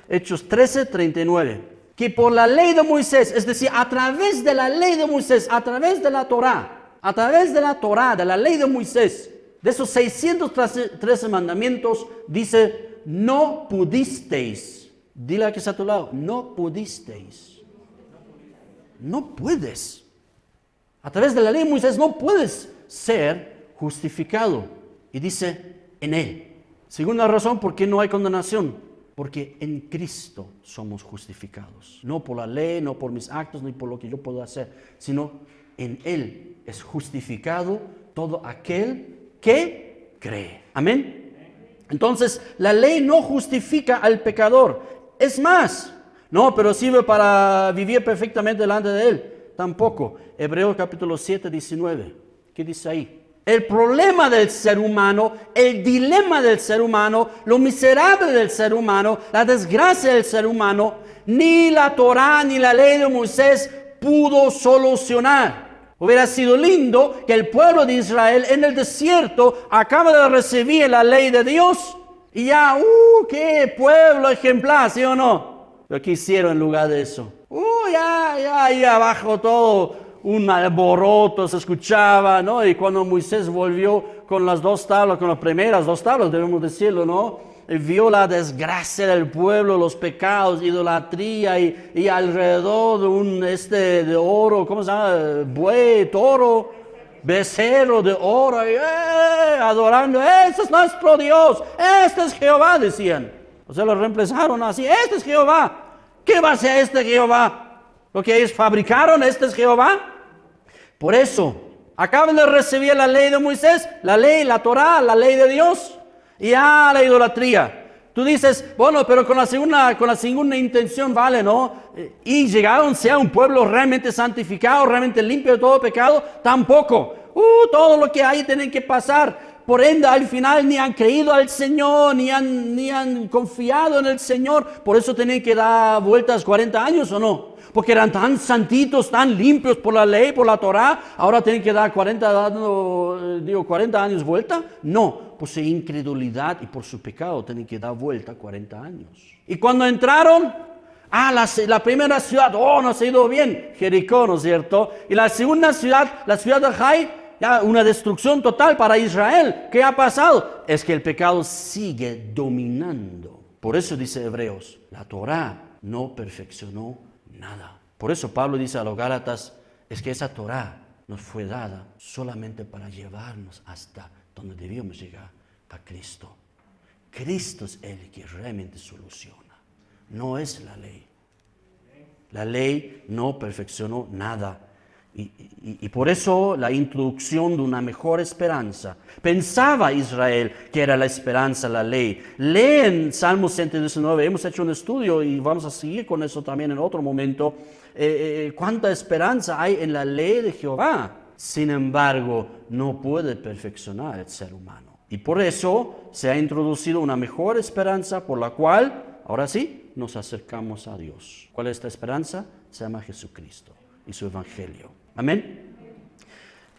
Hechos 13, 39, que por la ley de Moisés, es decir, a través de la ley de Moisés, a través de la Torá, de la ley de Moisés, de esos 613 mandamientos, dice, no pudisteis. Dile a que está a tu lado, no pudisteis. No puedes. A través de la ley de Moisés no puedes ser justificado. Y dice, en Él. Segunda razón, ¿por qué no hay condenación? Porque en Cristo somos justificados. No por la ley, no por mis actos, ni por lo que yo puedo hacer, sino en Él es justificado todo aquel que cree. Amén. Entonces, la ley no justifica al pecador. Es más, no, pero sirve para vivir perfectamente delante de Él. Tampoco. Hebreos capítulo 7, 19. ¿Qué dice ahí? El problema del ser humano, el dilema del ser humano, lo miserable del ser humano, la desgracia del ser humano, ni la Torá ni la ley de Moisés pudo solucionar. Hubiera sido lindo que el pueblo de Israel en el desierto acaba de recibir la ley de Dios y ya, qué pueblo ejemplar, ¿sí o no? Pero ¿qué hicieron en lugar de eso? Ya, ahí abajo todo un alboroto se escuchaba, ¿no? Y cuando Moisés volvió con las dos tablas, con las primeras dos tablas, debemos decirlo, ¿no? Vio la desgracia del pueblo, los pecados, idolatría y alrededor de un de oro, ¿cómo se llama? Buey, toro, becerro de oro, y, adorando, este es nuestro Dios, este es Jehová, decían. O sea, lo reemplazaron así, este es Jehová. ¿Qué va a ser este Jehová? ¿Lo que ellos fabricaron, este es Jehová? Por eso, acaban de recibir la ley de Moisés, la ley, la Torá, la ley de Dios. Y la idolatría. Tú dices, bueno, pero con la segunda intención vale, ¿no? Y llegaron a ser un pueblo realmente santificado, realmente limpio de todo pecado. Tampoco. Todo lo que hay tienen que pasar. Por ende, al final ni han creído al Señor, ni han confiado en el Señor. Por eso tienen que dar vueltas 40 años, ¿o no? Porque eran tan santitos, tan limpios por la ley, por la Torá. Ahora tienen que dar 40 años vuelta. No, por su incredulidad y por su pecado tienen que dar vuelta 40 años. Y cuando entraron, la primera ciudad, nos ha ido bien, Jericó, ¿no es cierto? Y la segunda ciudad, la ciudad de Jai, ya una destrucción total para Israel. ¿Qué ha pasado? Es que el pecado sigue dominando. Por eso dice Hebreos, la Torá no perfeccionó nada. Por eso Pablo dice a los Gálatas, es que esa Torá nos fue dada solamente para llevarnos hasta donde debíamos llegar, a Cristo. Cristo es el que realmente soluciona, no es la ley. La ley no perfeccionó nada. Y por eso la introducción de una mejor esperanza. Pensaba Israel que era la esperanza, la ley. Leen Salmo 119, hemos hecho un estudio y vamos a seguir con eso también en otro momento. Cuánta esperanza hay en la ley de Jehová. Sin embargo, no puede perfeccionar el ser humano. Y por eso se ha introducido una mejor esperanza por la cual, ahora sí, nos acercamos a Dios. ¿Cuál es esta esperanza? Se llama Jesucristo y su Evangelio. Amén.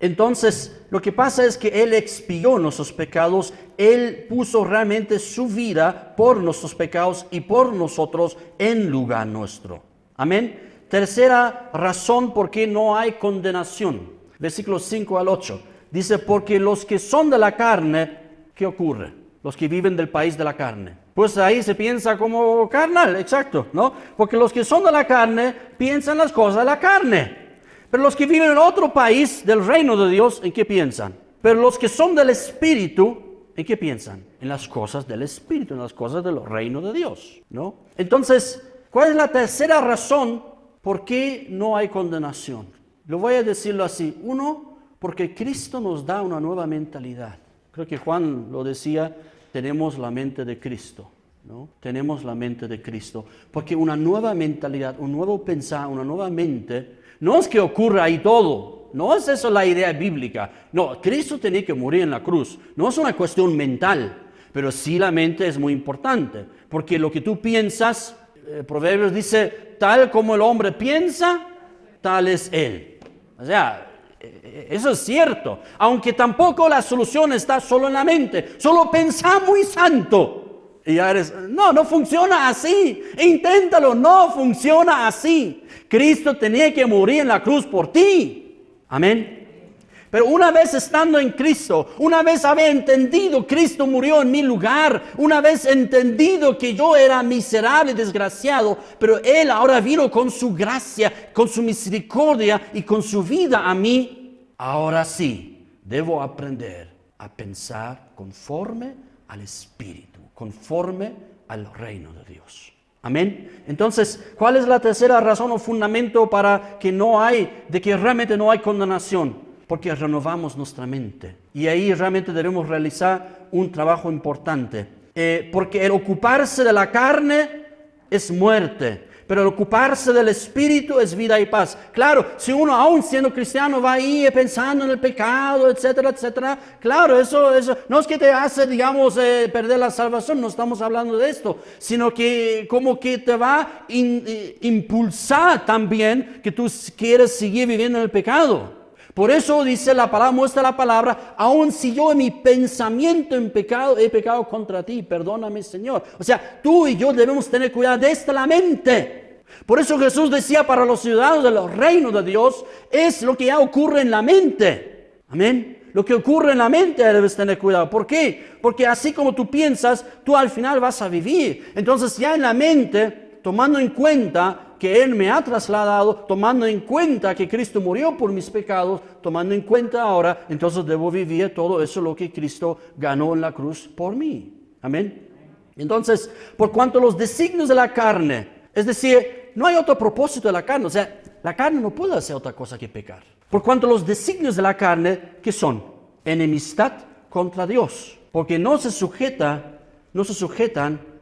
Entonces, lo que pasa es que Él expió nuestros pecados, Él puso realmente su vida por nuestros pecados y por nosotros en lugar nuestro. Amén. Tercera razón por qué no hay condenación. Versículos 5 al 8. Dice, porque los que son de la carne, ¿qué ocurre? Los que viven del país de la carne. Pues ahí se piensa como carnal, exacto, ¿no? Porque los que son de la carne piensan las cosas de la carne. Pero los que viven en otro país del reino de Dios, ¿en qué piensan? Pero los que son del Espíritu, ¿en qué piensan? En las cosas del Espíritu, en las cosas del reino de Dios, ¿no? Entonces, ¿cuál es la tercera razón por qué no hay condenación? Lo voy a decirlo así. Uno, porque Cristo nos da una nueva mentalidad. Creo que Juan lo decía, tenemos la mente de Cristo, ¿no? Tenemos la mente de Cristo. Porque una nueva mentalidad, un nuevo pensar, una nueva mente, no es que ocurra ahí todo. No es eso la idea bíblica. No, Cristo tenía que morir en la cruz. No es una cuestión mental, pero sí la mente es muy importante. Porque lo que tú piensas, Proverbios dice, tal como el hombre piensa, tal es él. O sea, eso es cierto. Aunque tampoco la solución está solo en la mente. Solo pensá muy santo. Y ya no funciona así. Inténtalo, no funciona así. Cristo tenía que morir en la cruz por ti. Amén. Pero una vez estando en Cristo, una vez haber entendido Cristo murió en mi lugar, una vez entendido que yo era miserable, desgraciado, pero Él ahora vino con su gracia, con su misericordia y con su vida a mí, ahora sí, debo aprender a pensar conforme al Espíritu, conforme al reino de Dios. Amén. Entonces, ¿cuál es la tercera razón o fundamento para que que realmente no hay condenación? Porque renovamos nuestra mente. Y ahí realmente debemos realizar un trabajo importante. Porque el ocuparse de la carne es muerte. Pero el ocuparse del Espíritu es vida y paz. Claro, si uno aún siendo cristiano va ahí pensando en el pecado, etcétera, etcétera. Claro, eso no es que te hace, digamos, perder la salvación. No estamos hablando de esto. Sino que como que te va a impulsar también que tú quieres seguir viviendo en el pecado. Por eso dice la palabra, muestra la palabra, aun si yo en mi pensamiento en pecado he pecado contra ti, perdóname, Señor. O sea, tú y yo debemos tener cuidado de la mente. Por eso Jesús decía para los ciudadanos del reino de Dios, es lo que ya ocurre en la mente. Amén. Lo que ocurre en la mente debes tener cuidado. ¿Por qué? Porque así como tú piensas, tú al final vas a vivir. Entonces ya en la mente, tomando en cuenta que Él me ha trasladado, tomando en cuenta que Cristo murió por mis pecados, tomando en cuenta ahora, entonces debo vivir todo eso lo que Cristo ganó en la cruz por mí. Amén. Entonces, por cuanto los designios de la carne, es decir, no hay otro propósito de la carne, o sea, la carne no puede hacer otra cosa que pecar. Por cuanto los designios de la carne, ¿qué son? Enemistad contra Dios, porque no se sujetan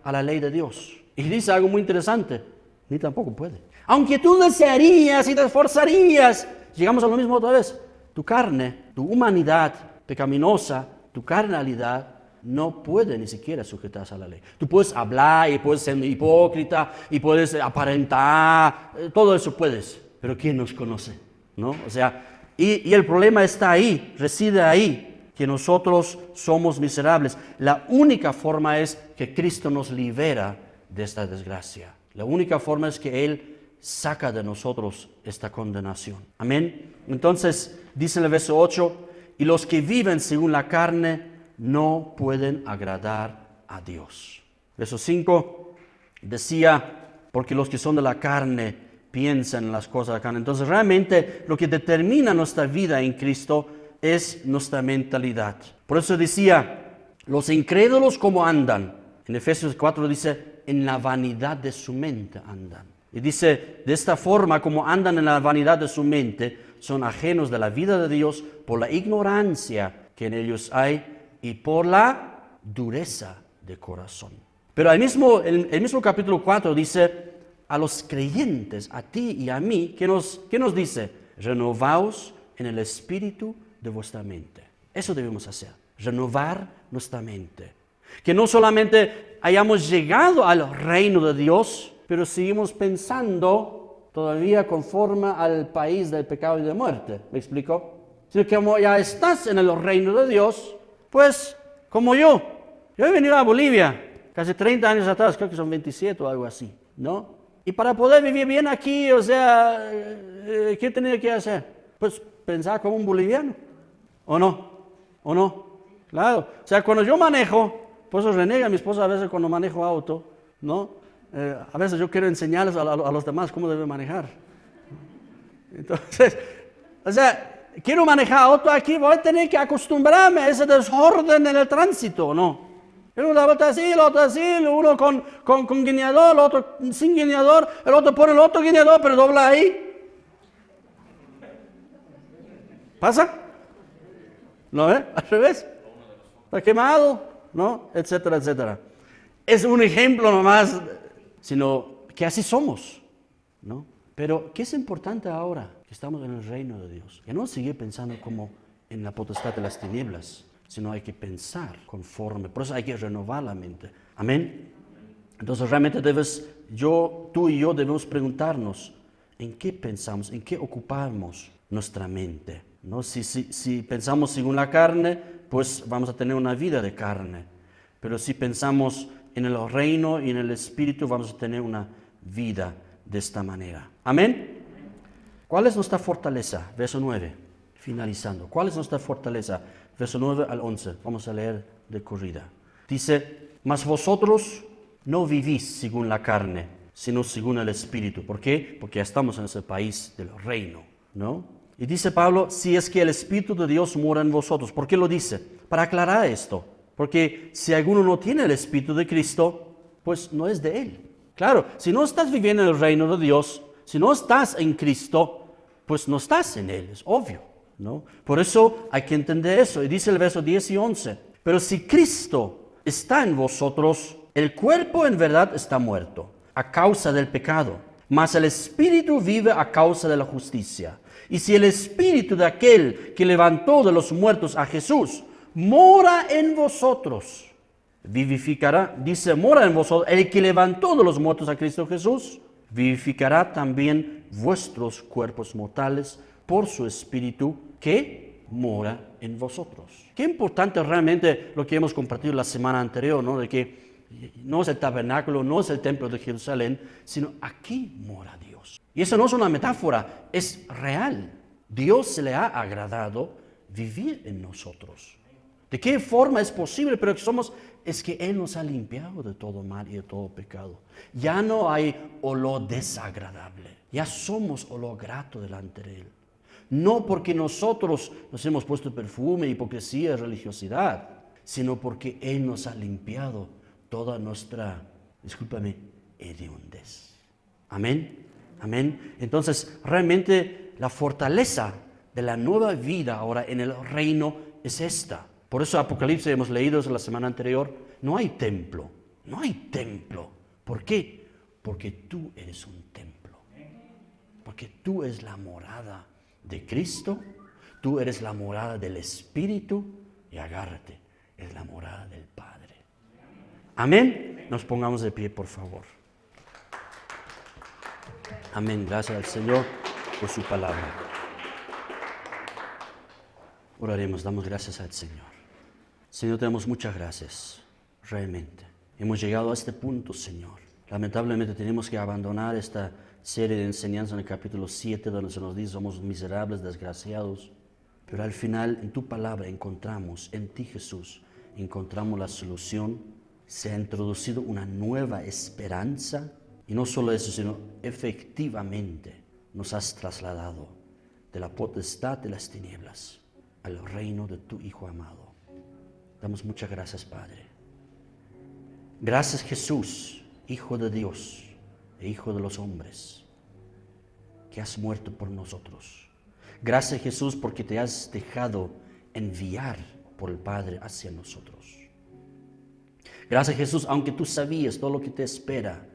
a la ley de Dios. Y dice algo muy interesante. Ni tampoco puede. Aunque tú desearías y te esforzarías, llegamos a lo mismo otra vez. Tu carne tu humanidad pecaminosa, tu carnalidad, no puede ni siquiera sujetarse a la ley. Tú puedes hablar y puedes ser hipócrita y puedes aparentar, todo eso puedes, pero ¿quién nos conoce? ¿No? O sea, y el problema está ahí, reside ahí, que nosotros somos miserables. La única forma es que Cristo nos libera de esta desgracia. La única forma es que Él saca de nosotros esta condenación. Amén. Entonces, dice en el verso 8, y los que viven según la carne no pueden agradar a Dios. Verso 5 decía, porque los que son de la carne piensan en las cosas de la carne. Entonces realmente lo que determina nuestra vida en Cristo es nuestra mentalidad. Por eso decía, los incrédulos ¿cómo andan? En Efesios 4 dice, en la vanidad de su mente andan. Y dice, de esta forma como andan en la vanidad de su mente, son ajenos de la vida de Dios por la ignorancia que en ellos hay y por la dureza de corazón. Pero el mismo capítulo 4 dice a los creyentes, a ti y a mí, ¿qué nos dice? Renovaos en el espíritu de vuestra mente. Eso debemos hacer, renovar nuestra mente. Que no solamente hayamos llegado al reino de Dios, pero seguimos pensando todavía conforme al país del pecado y de muerte. ¿Me explico? Sino que como ya estás en el reino de Dios, pues, como yo he venido a Bolivia casi 30 años atrás, creo que son 27 o algo así, ¿no? Y para poder vivir bien aquí, o sea, ¿qué tenía que hacer? Pues pensar como un boliviano, ¿o no? ¿O no? Claro, o sea, cuando yo manejo, por eso renega mi esposa a veces cuando manejo auto, ¿no? A veces yo quiero enseñarles a los demás cómo deben manejar. Entonces, o sea, quiero manejar auto aquí, voy a tener que acostumbrarme a ese desorden en el tránsito, ¿no? Una vuelta así, el otro así, uno con guiñador, el otro sin guiñador, el otro pone el otro guiñador, pero dobla ahí. ¿Pasa? ¿No ve? Al revés. Está quemado, ¿no? Etcétera, etcétera. Es un ejemplo nomás, sino que así somos, ¿no? Pero, ¿qué es importante ahora? Que estamos en el reino de Dios. Que no seguir pensando como en la potestad de las tinieblas, sino hay que pensar conforme. Por eso hay que renovar la mente. Amén. Entonces realmente tú y yo debemos preguntarnos, ¿en qué pensamos? ¿En qué ocupamos nuestra mente? ¿No? Si pensamos según la carne, pues vamos a tener una vida de carne. Pero si pensamos en el reino y en el espíritu, vamos a tener una vida de esta manera. Amén. ¿Cuál es nuestra fortaleza? Verso 9, finalizando. ¿Cuál es nuestra fortaleza? Verso 9 al 11. Vamos a leer de corrida. Dice, mas vosotros no vivís según la carne, sino según el espíritu. ¿Por qué? Porque ya estamos en ese país del reino, ¿no? Y dice Pablo, si es que el espíritu de Dios mora en vosotros. ¿Por qué lo dice? Para aclarar esto. Porque si alguno no tiene el espíritu de Cristo, pues no es de él. Claro, si no estás viviendo en el reino de Dios, si no estás en Cristo, pues no estás en Él, es obvio, ¿no? Por eso hay que entender eso. Y dice el verso 10 y 11, pero si Cristo está en vosotros, el cuerpo en verdad está muerto a causa del pecado, mas el espíritu vive a causa de la justicia. Y si el espíritu de aquel que levantó de los muertos a Jesús mora en vosotros, vivificará, dice, mora en vosotros, el que levantó de los muertos a Cristo Jesús, vivificará también vuestros cuerpos mortales por su espíritu que mora en vosotros. Qué importante realmente lo que hemos compartido la semana anterior, ¿no? De que no es el tabernáculo, no es el templo de Jerusalén, sino aquí mora Dios. Y eso no es una metáfora, es real. Dios se le ha agradado vivir en nosotros. ¿De qué forma es posible? Pero es que Él nos ha limpiado de todo mal y de todo pecado. Ya no hay olor desagradable. Ya somos olor grato delante de Él. No porque nosotros nos hemos puesto perfume, hipocresía, religiosidad, sino porque Él nos ha limpiado toda nuestra, hediondez. Amén. Amén. Entonces, realmente la fortaleza de la nueva vida ahora en el reino es esta. Por eso Apocalipsis hemos leído la semana anterior, no hay templo, no hay templo. ¿Por qué? Porque tú eres un templo. Porque tú eres la morada de Cristo, Tú eres la morada del Espíritu y agárrate, es la morada del Padre. Amén. Nos pongamos de pie, por favor. Amén. Gracias al Señor por su palabra. Oraremos, damos gracias al Señor. Señor, te damos muchas gracias, realmente. Hemos llegado a este punto, Señor. Lamentablemente tenemos que abandonar esta serie de enseñanzas en el capítulo 7, donde se nos dice somos miserables, desgraciados. Pero al final, en tu palabra encontramos, en ti Jesús, encontramos la solución. Se ha introducido una nueva esperanza. Y no solo eso, sino efectivamente nos has trasladado de la potestad de las tinieblas al reino de tu Hijo amado. Damos muchas gracias, Padre. Gracias, Jesús, Hijo de Dios e Hijo de los hombres, que has muerto por nosotros. Gracias, Jesús, porque te has dejado enviar por el Padre hacia nosotros. Gracias, Jesús, aunque tú sabías todo lo que te espera,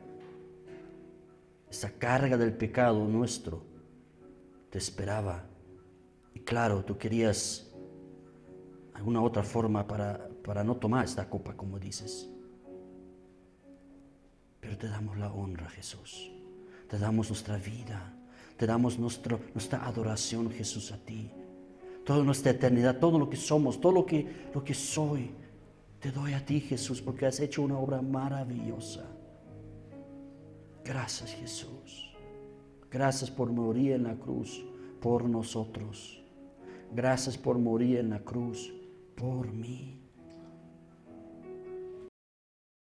esa carga del pecado nuestro te esperaba. Y claro, tú querías alguna otra forma para no tomar esta copa, como dices. Pero te damos la honra, Jesús. Te damos nuestra vida. Te damos nuestra adoración, Jesús, a ti. Toda nuestra eternidad, todo lo que somos, todo lo que soy, te doy a ti, Jesús, porque has hecho una obra maravillosa. Gracias, Jesús. Gracias por morir en la cruz por nosotros. Gracias por morir en la cruz por mí.